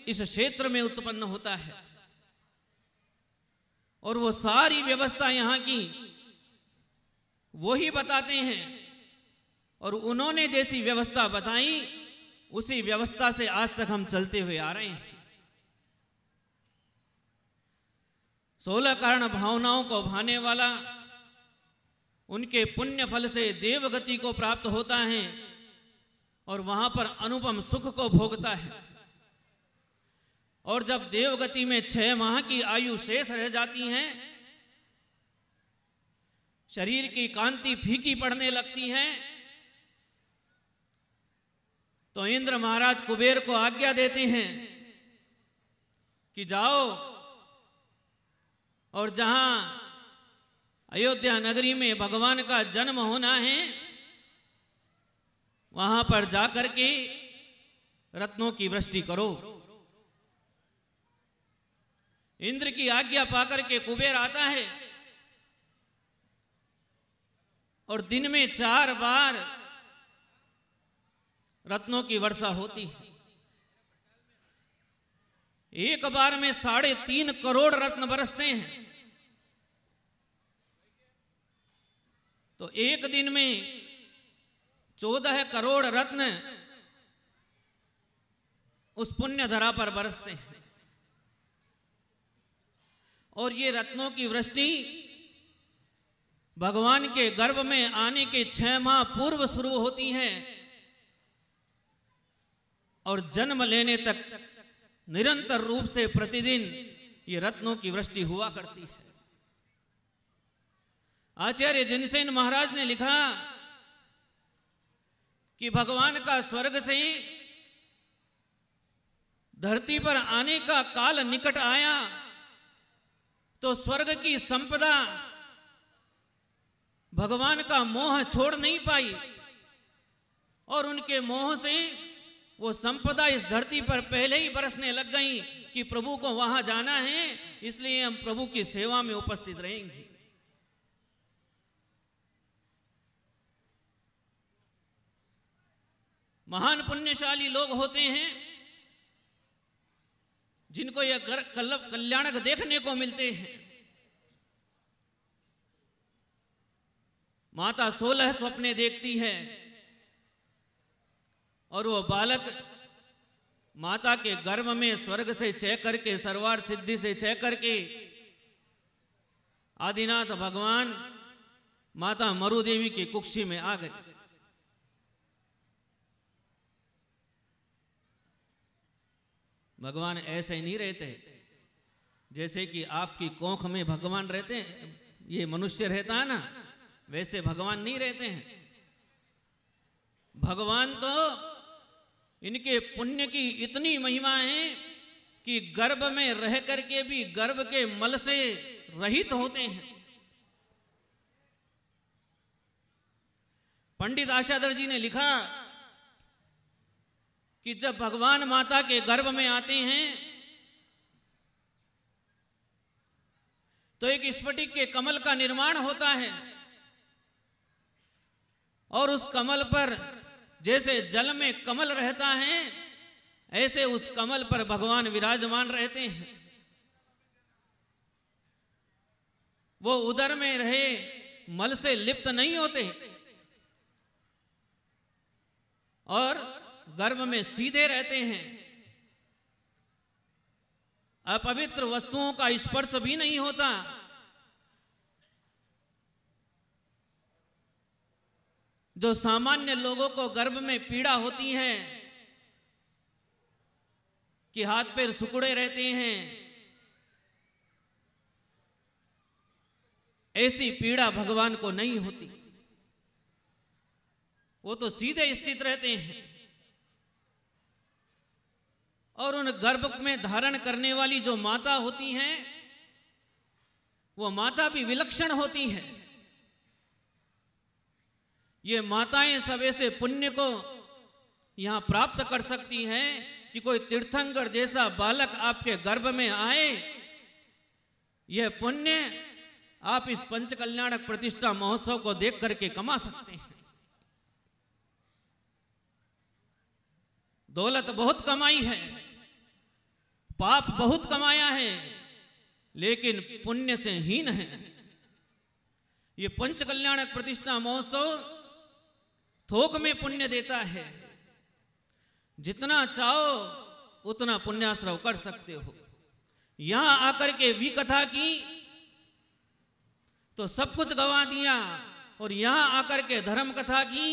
इस क्षेत्र में उत्पन्न होता है और वो सारी व्यवस्था यहाँ की वो ही बताते हैं और उन्होंने जैसी व्यवस्था बताई उसी व्यवस्था से आज तक हम चलते हुए आ रहे हैं। 16 कारण भावनाओं को भाने वाला उनके पुण्य फल से देवगति को प्राप्त होता है और वहां पर अनुपम सुख को भोगता है। और जब देवगति में 6 माह की आयु शेष रह जाती है, शरीर की कांति फीकी पड़ने लगती है, तो इंद्र महाराज कुबेर को आज्ञा देते हैं कि जाओ और जहां अयोध्या नगरी में भगवान का जन्म होना है वहां पर जाकर के रत्नों की वृष्टि करो। इंद्र की आज्ञा पाकर के कुबेर आता है और दिन में 4 बार रत्नों की वर्षा होती है। एक बार में 3.5 करोड़ रत्न बरसते हैं। तो एक दिन में 14 करोड़ रत्न उस पुण्य धरा पर बरसते हैं। और ये रत्नों की वृष्टि भगवान के गर्भ में आने के 6 माह पूर्व शुरू होती है और जन्म लेने तक निरंतर रूप से प्रतिदिन ये रत्नों की वृष्टि हुआ करती है। आचार्य जिनसेन महाराज ने लिखा कि भगवान का स्वर्ग से धरती पर आने का काल निकट आया तो स्वर्ग की संपदा भगवान का मोह छोड़ नहीं पाई और उनके मोह से वो संपदा इस धरती पर पहले ही बरसने लग गई कि प्रभु को वहां जाना है, इसलिए हम प्रभु की सेवा में उपस्थित रहेंगे। महान पुण्यशाली लोग होते हैं जिनको यह कल्याणक देखने को मिलते हैं। माता 16 स्वप्ने देखती है और वो बालक माता के गर्भ में स्वर्ग से चय करके सर्वार सिद्धि से चय करके आदिनाथ भगवान माता मरुदेवी की कुक्षी में आ गए। भगवान ऐसे नहीं रहते जैसे कि आपकी कोख में भगवान रहते हैं, ये मनुष्य रहता है ना, वैसे भगवान नहीं रहते हैं। भगवान तो इनके पुण्य की इतनी महिमा है कि गर्भ में रह करके भी गर्भ के मल से रहित होते हैं। पंडित आशाधर जी ने लिखा कि जब भगवान माता के गर्भ में आते हैं तो एक स्फटिक के कमल का निर्माण होता है और उस कमल पर जैसे जल में कमल रहता है ऐसे उस कमल पर भगवान विराजमान रहते हैं। वो उदर में रहे मल से लिप्त नहीं होते और गर्भ में सीधे रहते हैं। अपवित्र वस्तुओं का स्पर्श भी नहीं होता। जो सामान्य लोगों को गर्भ में पीड़ा होती है कि हाथ पैर सिकुड़े रहते हैं, ऐसी पीड़ा भगवान को नहीं होती। वो तो सीधे स्थित रहते हैं और उन गर्भ में धारण करने वाली जो माता होती हैं वो माता भी विलक्षण होती है। ये माताएं सब ऐसे पुण्य को यहां प्राप्त कर सकती हैं कि कोई तीर्थंकर जैसा बालक आपके गर्भ में आए, यह पुण्य आप इस पंच कल्याणक प्रतिष्ठा महोत्सव को देख करके कमा सकते हैं। दौलत बहुत कमाई है पाप बहुत कमाया है लेकिन पुण्य से हीन है। ये पंच कल्याणक प्रतिष्ठा महोत्सव थोक में पुण्य देता है। जितना चाहो उतना पुण्याश्रव कर सकते हो। यहां आकर के वी कथा की तो सब कुछ गवा दिया, और यहां आकर के धर्म कथा की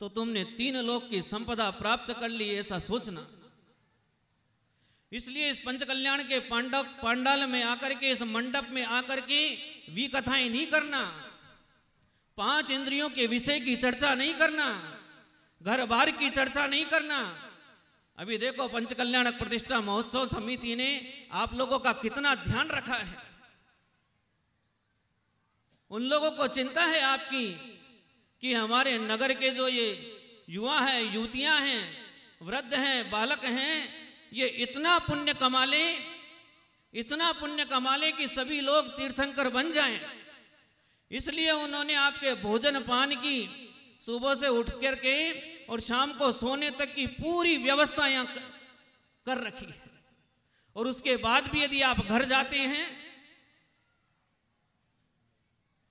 तो तुमने 3 लोक की संपदा प्राप्त कर ली, ऐसा सोचना। इसलिए इस पंच कल्याण के पांडाल में आकर के, इस मंडप में आकर के वी कथाएं नहीं करना, 5 इंद्रियों के विषय की चर्चा नहीं करना, घर बार की चर्चा नहीं करना। अभी देखो पंच कल्याणक प्रतिष्ठा महोत्सव समिति ने आप लोगों का कितना ध्यान रखा है। उन लोगों को चिंता है आपकी कि हमारे नगर के जो ये युवा हैं, युवतियां हैं, वृद्ध हैं, बालक हैं, ये इतना पुण्य कमा ले, इतना पुण्य कमा ले कि सभी लोग तीर्थंकर बन जाएं। इसलिए उन्होंने आपके भोजन पान की सुबह से उठ करके और शाम को सोने तक की पूरी व्यवस्था यहाँ कर रखी है। और उसके बाद भी यदि आप घर जाते हैं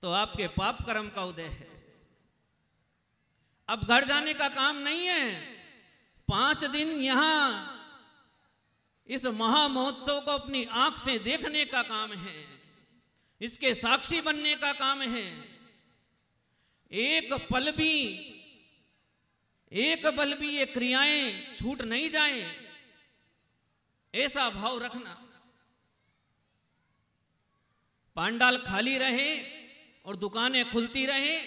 तो आपके पाप कर्म का उदय है। अब घर जाने का काम नहीं है, 5 दिन यहां इस महा महोत्सव को अपनी आंख से देखने का काम है, इसके साक्षी बनने का काम है। एक पल भी ये क्रियाएं छूट नहीं जाए, ऐसा भाव रखना। पांडाल खाली रहे और दुकानें खुलती रहे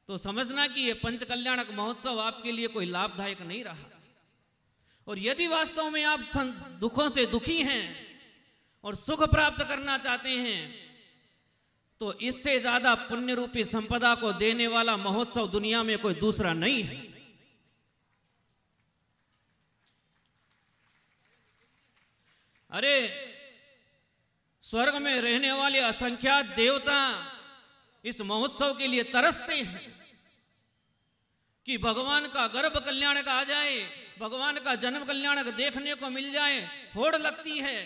तो समझना कि ये पंच कल्याणक महोत्सव आपके लिए कोई लाभदायक नहीं रहा। और यदि वास्तव में आप दुखों से दुखी हैं और सुख प्राप्त करना चाहते हैं तो इससे ज्यादा पुण्य रूपी संपदा को देने वाला महोत्सव दुनिया में कोई दूसरा नहीं है। अरे स्वर्ग में रहने वाले असंख्यात देवता इस महोत्सव के लिए तरसते हैं कि भगवान का गर्भ कल्याणक आ जाए, भगवान का जन्म कल्याणक देखने को मिल जाए। होड़ लगती है।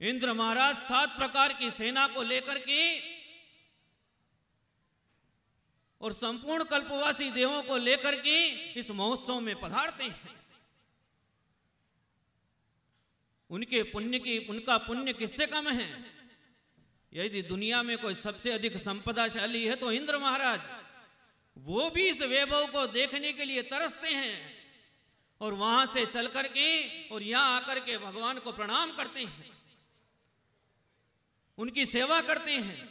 इंद्र महाराज 7 प्रकार की सेना को लेकर के और संपूर्ण कल्पवासी देवों को लेकर के इस महोत्सव में पधारते हैं। उनका पुण्य किससे कम है? यदि दुनिया में कोई सबसे अधिक संपदाशाली है तो इंद्र महाराज, वो भी इस वैभव को देखने के लिए तरसते हैं और वहां से चल करके और यहां आकर के भगवान को प्रणाम करते हैं, उनकी सेवा करते हैं।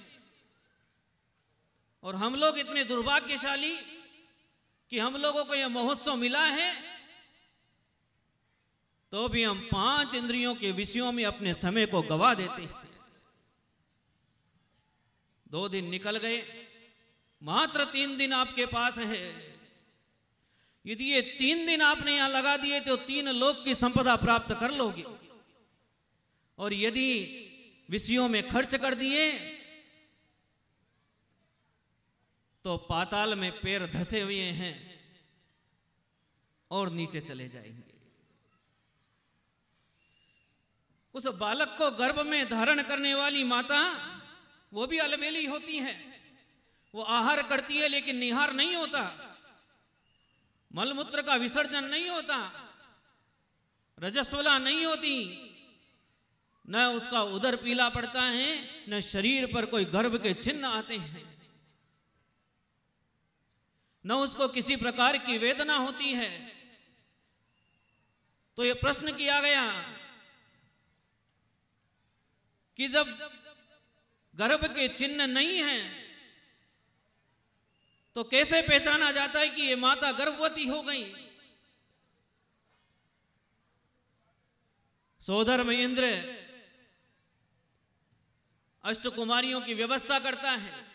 और हम लोग इतने दुर्भाग्यशाली कि हम लोगों को यह महोत्सव मिला है तो भी हम 5 इंद्रियों के विषयों में अपने समय को गवा देते हैं। 2 दिन निकल गए, मात्र 3 दिन आपके पास है। यदि ये 3 दिन आपने यहां लगा दिए तो 3 लोक की संपदा प्राप्त कर लोगे। और यदि विषयों में खर्च कर दिए तो पाताल में पैर धसे हुए हैं और नीचे चले जाएंगे। उस बालक को गर्भ में धारण करने वाली माता वो भी अलबेली होती है। वो आहार करती है लेकिन निहार नहीं होता, मलमूत्र का विसर्जन नहीं होता, रजस्वला नहीं होती, न उसका उदर पीला पड़ता है, न शरीर पर कोई गर्भ के चिन्ह आते हैं, न उसको किसी प्रकार की वेदना होती है। तो यह प्रश्न किया गया कि जब गर्भ के चिन्ह नहीं है तो कैसे पहचाना जाता है कि ये माता गर्भवती हो गई? सोधर्म इंद्र अष्टकुमारियों की व्यवस्था करता है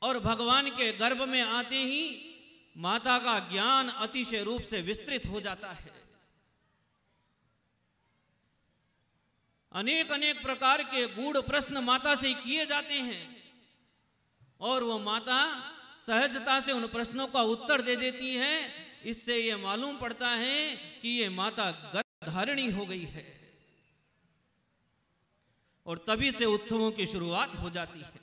और भगवान के गर्भ में आते ही माता का ज्ञान अतिशय रूप से विस्तृत हो जाता है। अनेक अनेक प्रकार के गूढ़ प्रश्न माता से किए जाते हैं और वो माता सहजता से उन प्रश्नों का उत्तर दे देती है। इससे यह मालूम पड़ता है कि ये माता गर्भधारिणी हो गई है और तभी से उत्सवों की शुरुआत हो जाती है।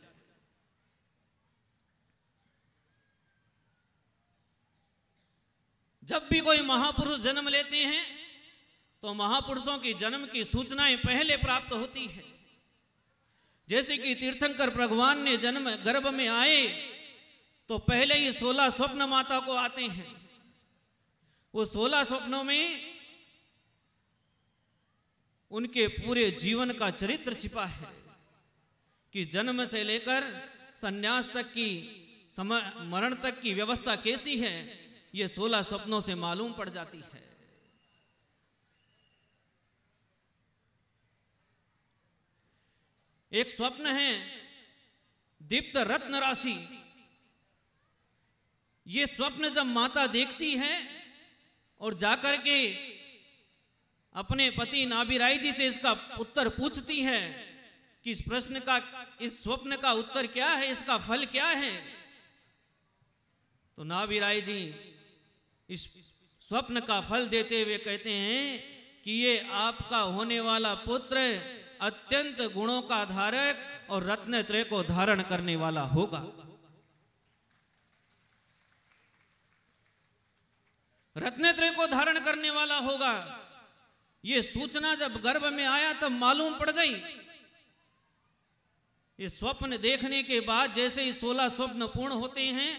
जब भी कोई महापुरुष जन्म लेते हैं तो महापुरुषों की जन्म की सूचनाएं पहले प्राप्त होती है। जैसे कि तीर्थंकर भगवान ने जन्म गर्भ में आए तो पहले ही 16 स्वप्न माता को आते हैं। वो 16 स्वप्नों में उनके पूरे जीवन का चरित्र छिपा है कि जन्म से लेकर संन्यास तक की मरण तक की व्यवस्था कैसी है, ये 16 स्वप्नों से मालूम पड़ जाती है। एक स्वप्न है दीप्त रत्न राशि। ये स्वप्न जब माता देखती है और जाकर के अपने पति नाभिराय जी से इसका उत्तर पूछती है कि इस प्रश्न का, इस स्वप्न का उत्तर क्या है, इसका फल क्या है, तो नाभिराय जी इस स्वप्न का फल देते हुए कहते हैं कि ये आपका होने वाला पुत्र अत्यंत गुणों का धारक और रत्नत्रय को धारण करने वाला होगा। रत्नत्रय को धारण करने वाला होगा। ये सूचना जब गर्भ में आया तब मालूम पड़ गई। ये स्वप्न देखने के बाद जैसे ही 16 स्वप्न पूर्ण होते हैं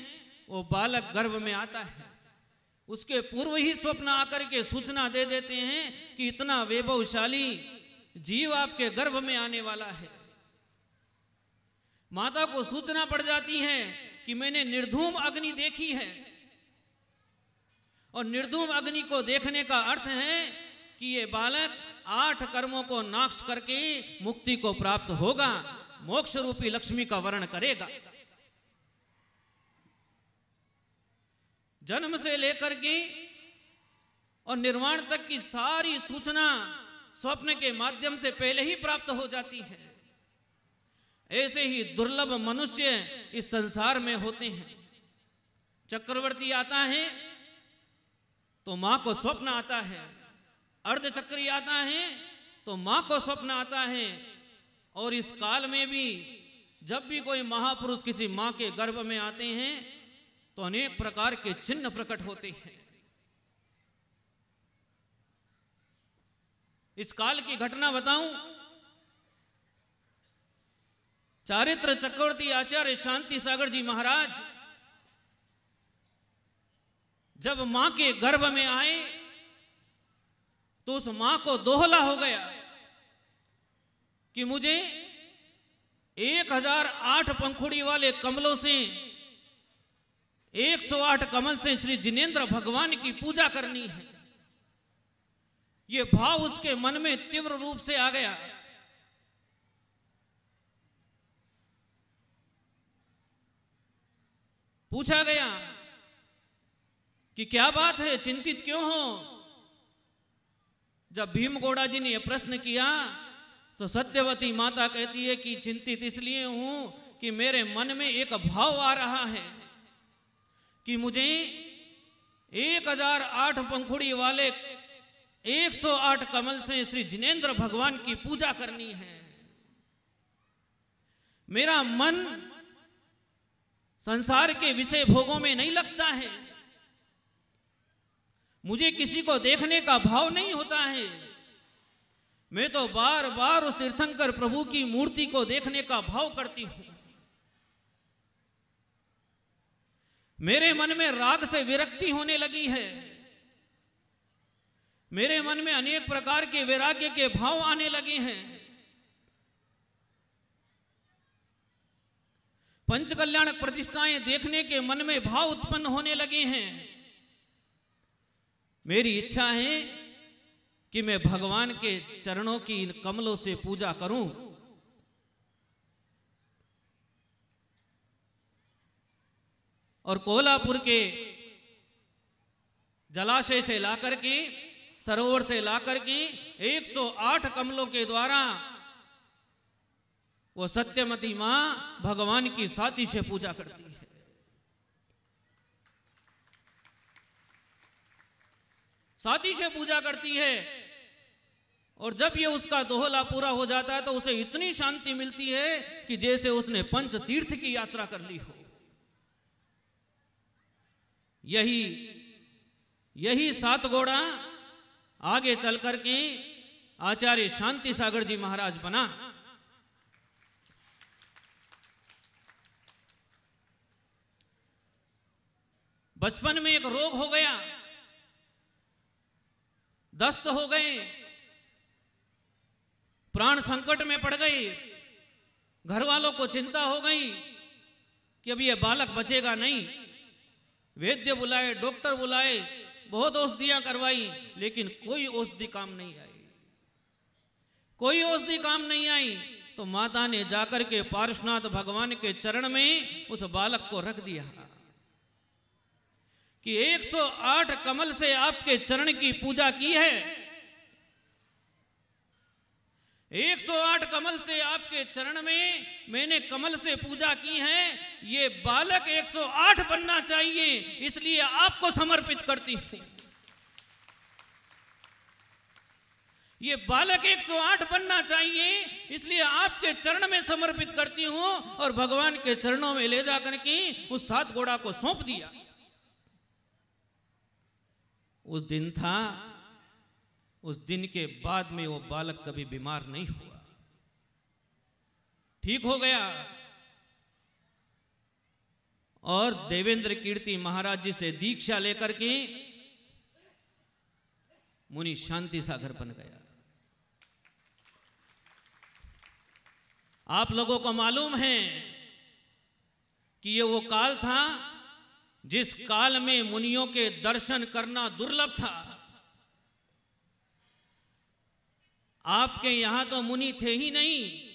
वो बालक गर्भ में आता है। उसके पूर्व ही स्वप्न आकर के सूचना दे देते हैं कि इतना वैभवशाली जीव आपके गर्भ में आने वाला है। माता को सूचना पड़ जाती है कि मैंने निर्धूम अग्नि देखी है और निर्धूम अग्नि को देखने का अर्थ है कि ये बालक 8 कर्मों को नाश करके मुक्ति को प्राप्त होगा, मोक्ष रूपी लक्ष्मी का वर्ण करेगा। जन्म से लेकर के और निर्वाण तक की सारी सूचना स्वप्न के माध्यम से पहले ही प्राप्त हो जाती है। ऐसे ही दुर्लभ मनुष्य इस संसार में होते हैं। चक्रवर्ती आता है तो मां को स्वप्न आता है, अर्धचक्री आता है तो मां को स्वप्न आता है। और इस काल में भी जब भी कोई महापुरुष किसी मां के गर्भ में आते हैं तो अनेक प्रकार के चिन्ह प्रकट होते हैं। इस काल की घटना बताऊं, चारित्र चक्रवर्ती आचार्य शांति सागर जी महाराज जब मां के गर्भ में आए तो उस मां को दोहला हो गया कि मुझे 1008 पंखुड़ी वाले कमलों से 108 कमल से श्री जिनेंद्र भगवान की पूजा करनी है। ये भाव उसके मन में तीव्र रूप से आ गया। पूछा गया कि क्या बात है, चिंतित क्यों हो? जब भीमगौड़ा जी ने यह प्रश्न किया तो सत्यवती माता कहती है कि चिंतित इसलिए हूं कि मेरे मन में एक भाव आ रहा है कि मुझे 1008 पंखुड़ी वाले 108 कमल से श्री जिनेंद्र भगवान की पूजा करनी है। मेरा मन संसार के विषय भोगों में नहीं लगता है, मुझे किसी को देखने का भाव नहीं होता है। मैं तो बार बार उस तीर्थंकर प्रभु की मूर्ति को देखने का भाव करती हूं। मेरे मन में राग से विरक्ति होने लगी है। मेरे मन में अनेक प्रकार के वैराग्य के भाव आने लगे हैं। पंचकल्याणक प्रतिष्ठाएं देखने के मन में भाव उत्पन्न होने लगे हैं। मेरी इच्छा है कि मैं भगवान के चरणों की इन कमलों से पूजा करूं। और कोल्हापुर के जलाशय से लाकर के, सरोवर से लाकर के 108 कमलों के द्वारा वो सत्यमती मां भगवान की साथी से पूजा करती है। साथी से पूजा करती है, और जब ये उसका दोहला पूरा हो जाता है तो उसे इतनी शांति मिलती है कि जैसे उसने पंच तीर्थ की यात्रा कर ली हो। यही सात घोड़ा आगे चल करके आचार्य शांति सागर जी महाराज बना। बचपन में एक रोग हो गया, दस्त हो गए, प्राण संकट में पड़ गए, घर वालों को चिंता हो गई कि अब ये बालक बचेगा नहीं। वैद्य बुलाए, डॉक्टर बुलाए, बहुत औषधियां करवाई, लेकिन कोई औषधि काम नहीं आई, कोई औषधि काम नहीं आई। तो माता ने जाकर के पार्श्वनाथ भगवान के चरण में उस बालक को रख दिया कि 108 कमल से आपके चरण की पूजा की है, 108 कमल से आपके चरण में मैंने कमल से पूजा की है। ये बालक 108 बनना चाहिए, इसलिए आपको समर्पित करती हूं। ये बालक 108 बनना चाहिए, इसलिए आपके चरण में समर्पित करती हूं। और भगवान के चरणों में ले जाकर के उस सात घोड़ा को सौंप दिया। उस दिन था, उस दिन के बाद में वो बालक कभी बीमार नहीं हुआ, ठीक हो गया। और देवेंद्र कीर्ति महाराज जी से दीक्षा लेकर के मुनि शांति सागर बन गया। आप लोगों को मालूम है कि ये वो काल था जिस काल में मुनियों के दर्शन करना दुर्लभ था। आपके यहां तो मुनि थे ही नहीं,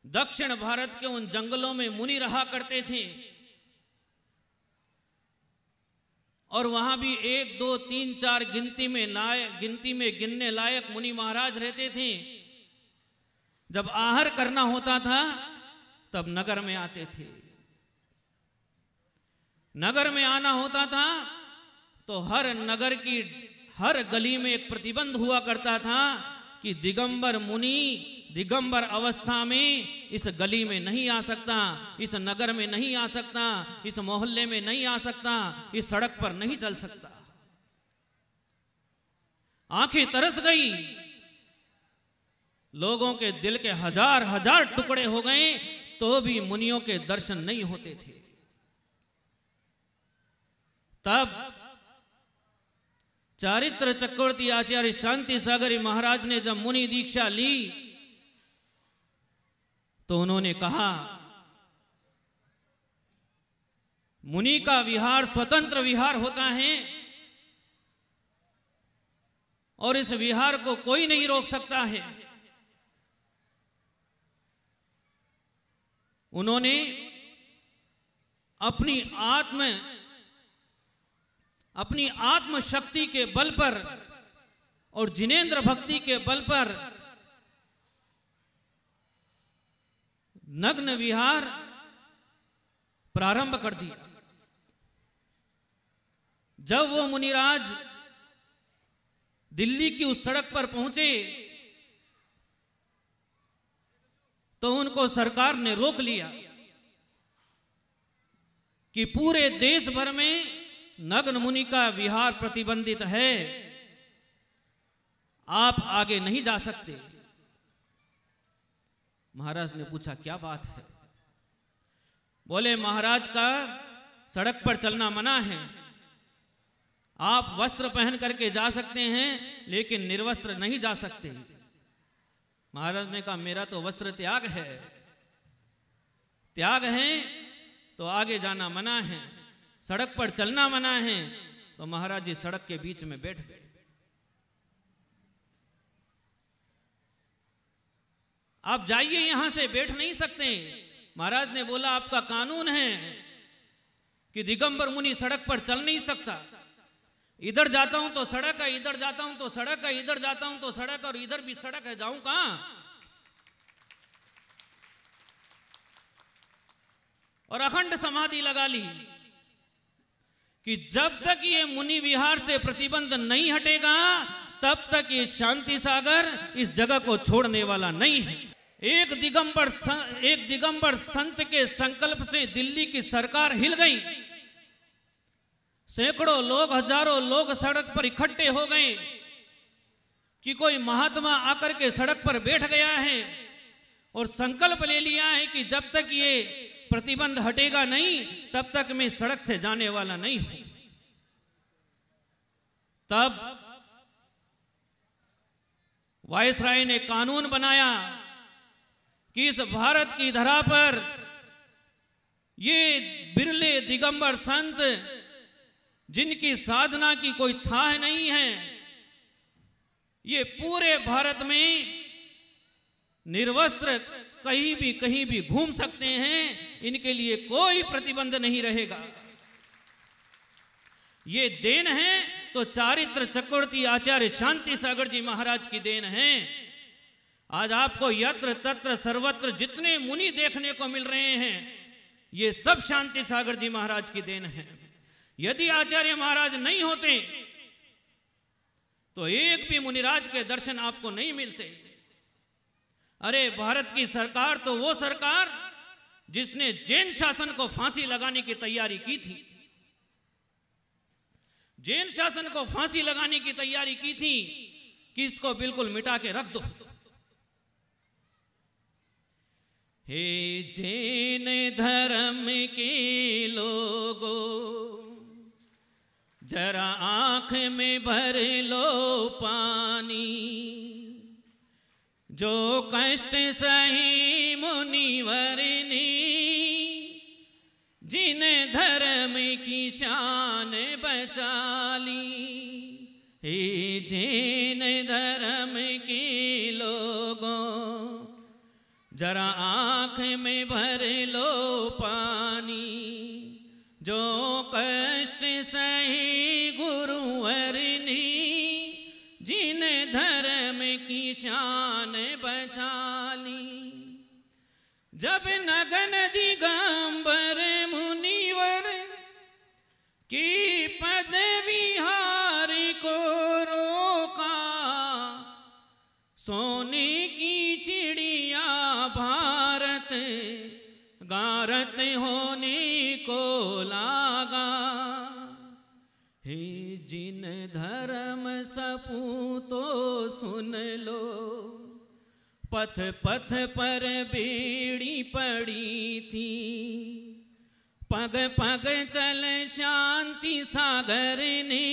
दक्षिण भारत के उन जंगलों में मुनि रहा करते थे, और वहां भी 1, 2, 3, 4 गिनती में गिनने लायक मुनि महाराज रहते थे। जब आहार करना होता था तब नगर में आते थे। नगर में आना होता था तो हर नगर की हर गली में एक प्रतिबंध हुआ करता था कि दिगंबर मुनि दिगंबर अवस्था में इस गली में नहीं आ सकता, इस नगर में नहीं आ सकता, इस मोहल्ले में नहीं आ सकता, इस सड़क पर नहीं चल सकता। आंखें तरस गई, लोगों के दिल के हजार हजार टुकड़े हो गए, तो भी मुनियों के दर्शन नहीं होते थे। तब चारित्र चक्रवर्ती आचार्य शांति सागर महाराज ने जब मुनि दीक्षा ली तो उन्होंने कहा, मुनि का विहार स्वतंत्र विहार होता है और इस विहार को कोई नहीं रोक सकता है। उन्होंने अपनी आत्म शक्ति के बल पर और जिनेंद्र भक्ति के बल पर नग्न विहार प्रारंभ कर दिया। जब वो मुनिराज दिल्ली की उस सड़क पर पहुंचे तो उनको सरकार ने रोक लिया कि पूरे देश भर में नग्न मुनि का विहार प्रतिबंधित है, आप आगे नहीं जा सकते। महाराज ने पूछा, क्या बात है? बोले, महाराज का सड़क पर चलना मना है, आप वस्त्र पहन करके जा सकते हैं लेकिन निर्वस्त्र नहीं जा सकते। महाराज ने कहा, मेरा तो वस्त्र त्याग है, त्याग है तो आगे जाना मना है, सड़क पर चलना मना है। तो महाराज जी सड़क के बीच में बैठ गए। आप जाइए, यहां से बैठ नहीं सकते। महाराज ने बोला, आपका कानून है कि दिगंबर मुनि सड़क पर चल नहीं सकता। इधर जाता हूं तो सड़क है, इधर जाता हूं तो सड़क है, इधर जाता हूं तो सड़क, और इधर भी सड़क है, जाऊं कहां? और अखंड समाधि लगा ली। कि जब तक ये मुनि विहार से प्रतिबंध नहीं हटेगा तब तक ये शांति सागर इस जगह को छोड़ने वाला नहीं है। एक दिगंबर संत के संकल्प से दिल्ली की सरकार हिल गई। सैकड़ों लोग, हजारों लोग सड़क पर इकट्ठे हो गए कि कोई महात्मा आकर के सड़क पर बैठ गया है और संकल्प ले लिया है कि जब तक ये प्रतिबंध हटेगा नहीं तब तक मैं सड़क से जाने वाला नहीं हूं। तब वायसराय ने कानून बनाया कि इस भारत की धरा पर ये बिरले दिगंबर संत जिनकी साधना की कोई थाह नहीं है, ये पूरे भारत में निर्वस्त्र कहीं भी घूम सकते हैं, इनके लिए कोई प्रतिबंध नहीं रहेगा। ये देन है तो चारित्र चक्रवर्ती आचार्य शांति सागर जी महाराज की देन है। आज आपको यत्र तत्र सर्वत्र जितने मुनि देखने को मिल रहे हैं ये सब शांति सागर जी महाराज की देन है। यदि आचार्य महाराज नहीं होते तो एक भी मुनिराज के दर्शन आपको नहीं मिलते। अरे भारत की सरकार तो वो सरकार जिसने जैन शासन को फांसी लगाने की तैयारी की थी, जैन शासन को फांसी लगाने की तैयारी की थी कि इसको बिल्कुल मिटा के रख दो। हे जैन धर्म के लोगों जरा आंख में भर लो पानी, जो कष्ट सही मुनिवर ने जिन धर्म की शान बचा ली। हे जैन धर्म के लोगों जरा आंख में भर लो पानी, जो कष्ट सही गुरुवर ने जिन धर्म की शान बचा ली। जब नगन दिगंबर मुनिवर की पद विहार को रोका, सोने की चिड़िया भारत गारत होने को लागा। हे जिन धर्म सपूतो सुन लो, पथ पथ पर बेड़ी पड़ी थी, पग पग चल शांति सागर ने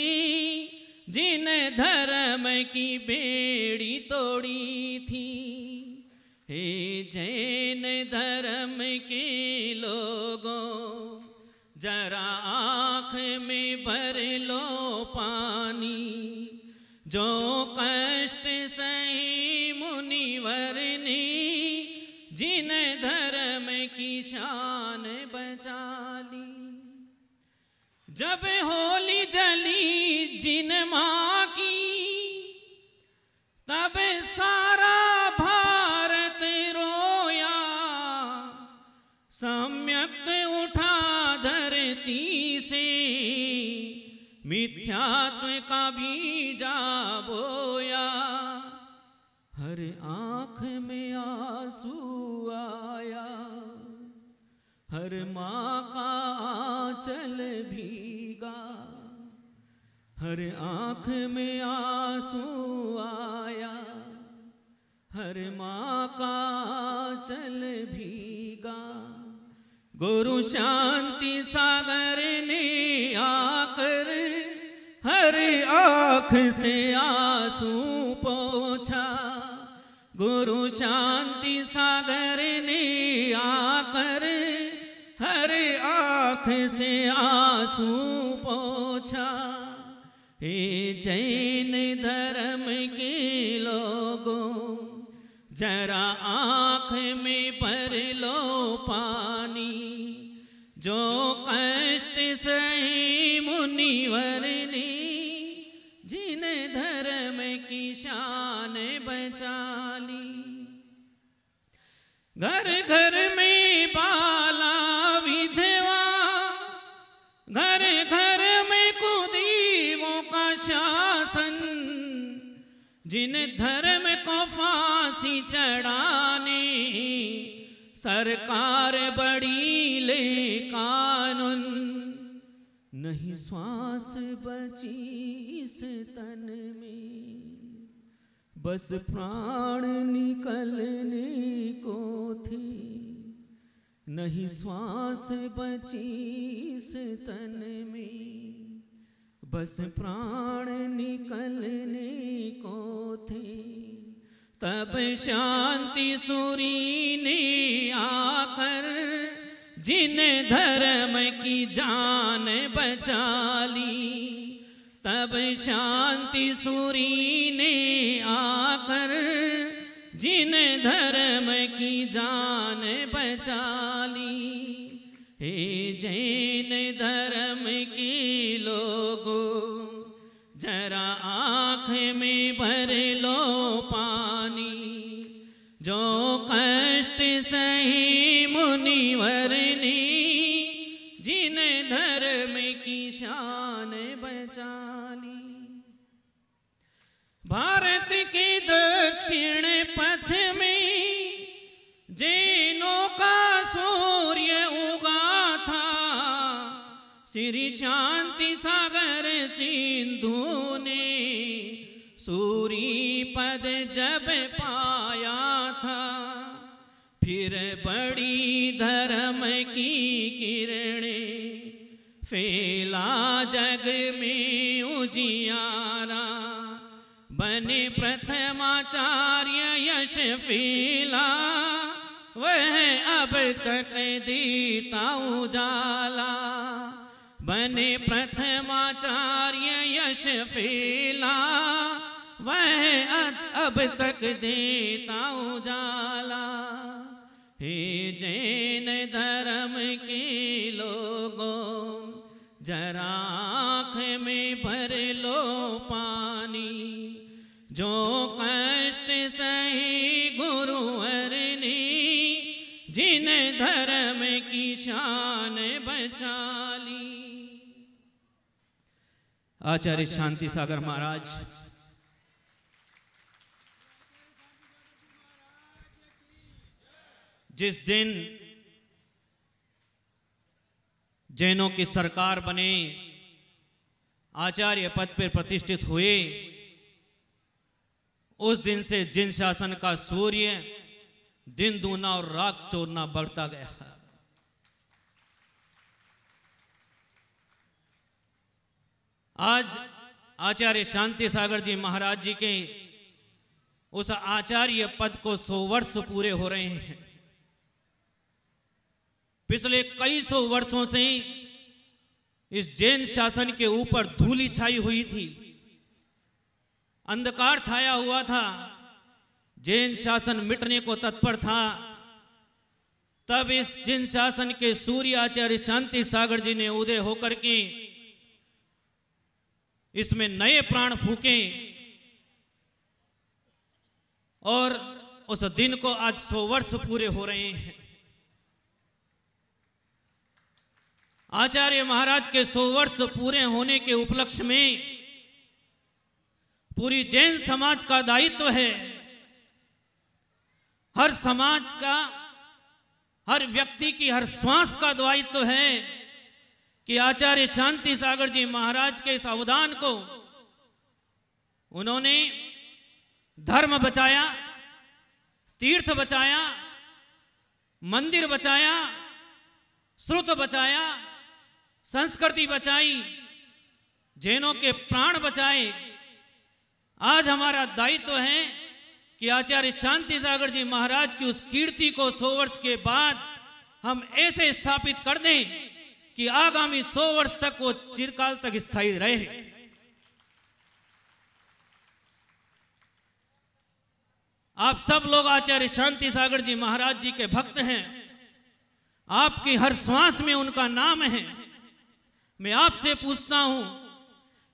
जिन धर्म की बेड़ी तोड़ी थी। हे जैन धर्म के लोगों जरा आँख में भर लो पानी, जो कष्ट सही मुनिवर ने जिन धर्म की शान बचा ली। जब होली जली जिन माँ की तब सारा भारत रोया, सम्यक उठा धरती से मिथ्यात्व का बीजा बोया। हर आँख में आंसू आया, हर माँ का आंचल भीगा, हर आँख में आंसू आया, हर माँ का आंचल भीगा। गुरु शांति सागर ने आकर हर आँख से आंसू पोंछा, गुरु शांति सागर ने आकर हर आँख से आंसू पोंछा। हे जैन धर्म के लोगों जरा आँख में भर लो पानी, जो कष्ट सही मुनिवर ने जिन धर्म की शान बचा ली। घर घर में बाला विधवा, घर घर जिन धर्म को फांसी चढ़ाने सरकार बड़ी ले कानून, नहीं श्वास बची इस तन में, बस प्राण निकलने को थे, नहीं श्वास बची इस तन में, बस प्राण निकलने को थे। तब शांति सूरी ने आकर जिन धर्म की जान बचा ली, तब शांति सूरी ने आकर जिन धर्म की जान बचा ली। हे जैन धर्म के लोगों, जरा आँख में भर लो पानी, जो कष्ट सही मुनिवर ने जिन धर्म की शान बचा ली। भारत के दक्षिण पथ में जैनों का सूर्य उगा था, श्री शांति सागर सिंधु ने सूरी पद जब पाया था, फिर बड़ी धर्म की किरणें फैला जग में उजियारा, बने प्रथमाचार्य यश फैला, वह अब तक देता उजाला, बने प्रथमाचार्य यश फैला, वह अब तक देता उजाला। हे जैन धर्म के लोगों, जरा आँख में भर लो पानी, जो कष्ट सही गुरुवर ने जिन धर्म की शान बचा ली। आचार्य शांति सागर महाराज जिस दिन जैनों की सरकार बने, आचार्य पद पर प्रतिष्ठित हुए, उस दिन से जिन शासन का सूर्य दिन दूना और रात चौगुना बढ़ता गया। आज आचार्य शांति सागर जी महाराज जी के उस आचार्य पद को 100 वर्ष पूरे हो रहे हैं। पिछले कई सौ वर्षों से इस जैन शासन के ऊपर धूली छाई हुई थी, अंधकार छाया हुआ था, जैन शासन मिटने को तत्पर था। तब इस जैन शासन के सूर्य आचार्य शांति सागर जी ने उदय होकर के इसमें नए प्राण फूके और उस दिन को आज 100 वर्ष पूरे हो रहे हैं। आचार्य महाराज के 100 वर्ष पूरे होने के उपलक्ष्य में पूरी जैन समाज का दायित्व है, हर समाज का, हर व्यक्ति की, हर श्वास का दायित्व है कि आचार्य शांति सागर जी महाराज के इस अवदान को उन्होंने धर्म बचाया, तीर्थ बचाया, मंदिर बचाया, श्रुत बचाया, संस्कृति बचाई, जैनों के प्राण बचाए। आज हमारा दायित्व है कि आचार्य शांति सागर जी महाराज की उस कीर्ति को 100 वर्ष के बाद हम ऐसे स्थापित कर दें कि आगामी 100 वर्ष तक वो चिरकाल तक स्थायी रहे। आप सब लोग आचार्य शांति सागर जी महाराज जी के भक्त हैं, आपकी हर श्वास में उनका नाम है। मैं आपसे पूछता हूं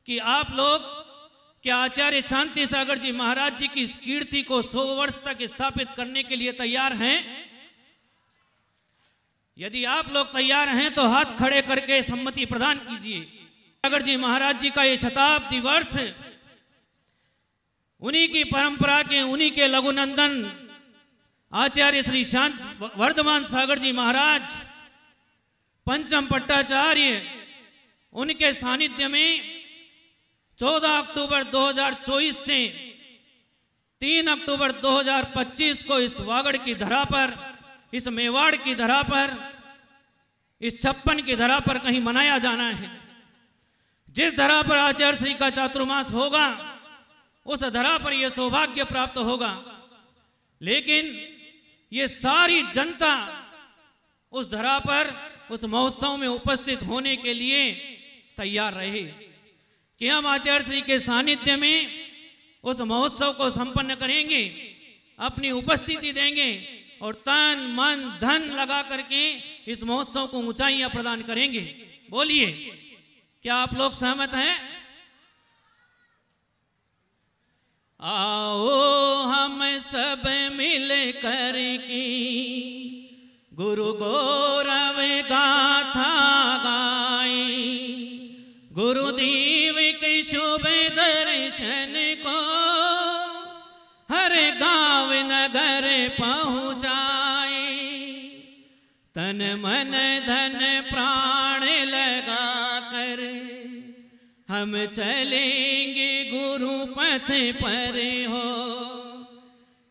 कि आप लोग क्या आचार्य शांति सागर जी महाराज जी की इस कीर्ति को 100 वर्ष तक स्थापित करने के लिए तैयार हैं? यदि आप लोग तैयार हैं तो हाथ खड़े करके सम्मति प्रदान कीजिए। सागर जी महाराज जी का ये शताब्दी वर्ष उन्हीं की परंपरा के, उन्हीं के लघुनंदन आचार्य श्री शांत वर्धमान सागर जी महाराज पंचम पट्टाचार्य, उनके सानिध्य में 14 अक्टूबर 2024 से 3 अक्टूबर 2025 को इस वागड़ की धरा पर, इस मेवाड़ की धरा पर, इस छप्पन की धरा पर कहीं मनाया जाना है। जिस धरा पर आचार्य श्री का चातुर्मास होगा उस धरा पर यह सौभाग्य प्राप्त होगा। लेकिन ये सारी जनता उस धरा पर, उस महोत्सव में उपस्थित होने के लिए तैयार रहे कि हम आचार्य श्री के सानिध्य में उस महोत्सव को संपन्न करेंगे, अपनी उपस्थिति देंगे और तन मन धन लगा करके इस महोत्सव को ऊंचाइयां प्रदान करेंगे। बोलिए, क्या आप लोग सहमत हैं? आओ हम सब मिल कर के गुरु गौरव गाथा गाए, गुरुदेव के शुभ दर्शन को हर गांव नगर पहुँचाए। तन मन धन प्राण लगा कर हम चलेंगे गुरु पथ पर हो।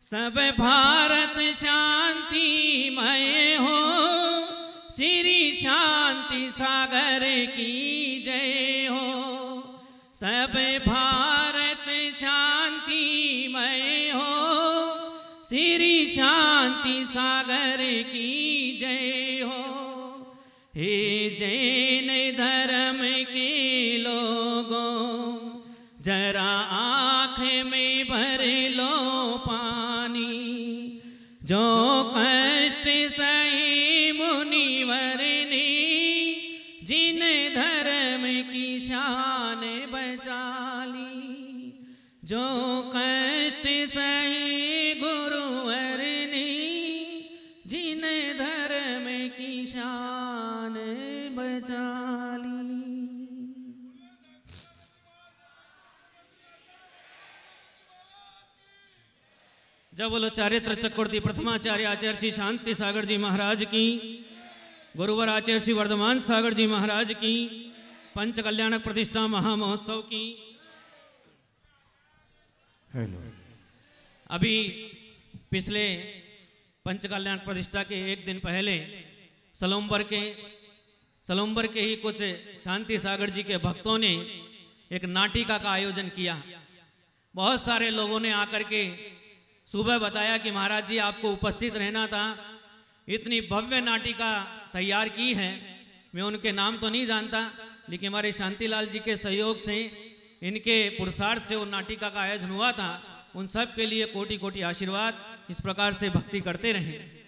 सब भारत शांतिमय हो, श्री शांति सागर की जय हो। सब भारत शांतिमय हो, श्री शांति सागर की जय हो। हे जैन धर्म के लोगों, जरा आँख में भर लो पानी। जो कष्ट सहे मुनिवर ने, जिन धर्म की शान बचा ली। जो कष्ट सहे गुरुवर ने, जिन धर्म की शान बचा ली। जब बोलो चारित्र चक्रवर्ती प्रथमाचार्य आचार्य श्री शांति सागर जी महाराज की, गुरुवर आचार्य श्री वर्धमान सागर जी महाराज की, पंच कल्याणक प्रतिष्ठा महामहोत्सव की। हेलो। अभी पिछले पंच कल्याण प्रतिष्ठा के एक दिन पहले सलोम्बर के ही कुछ शांति सागर जी के भक्तों ने एक नाटिका का आयोजन किया। बहुत सारे लोगों ने आकर के सुबह बताया कि महाराज जी आपको उपस्थित रहना था, इतनी भव्य नाटिका तैयार की है। मैं उनके नाम तो नहीं जानता, लेकिन हमारे शांतिलाल जी के सहयोग से, इनके पुरुषार्थ से वो नाटिका का आयोजन हुआ था। उन सब के लिए कोटि कोटि आशीर्वाद। इस प्रकार से भक्ति करते रहें।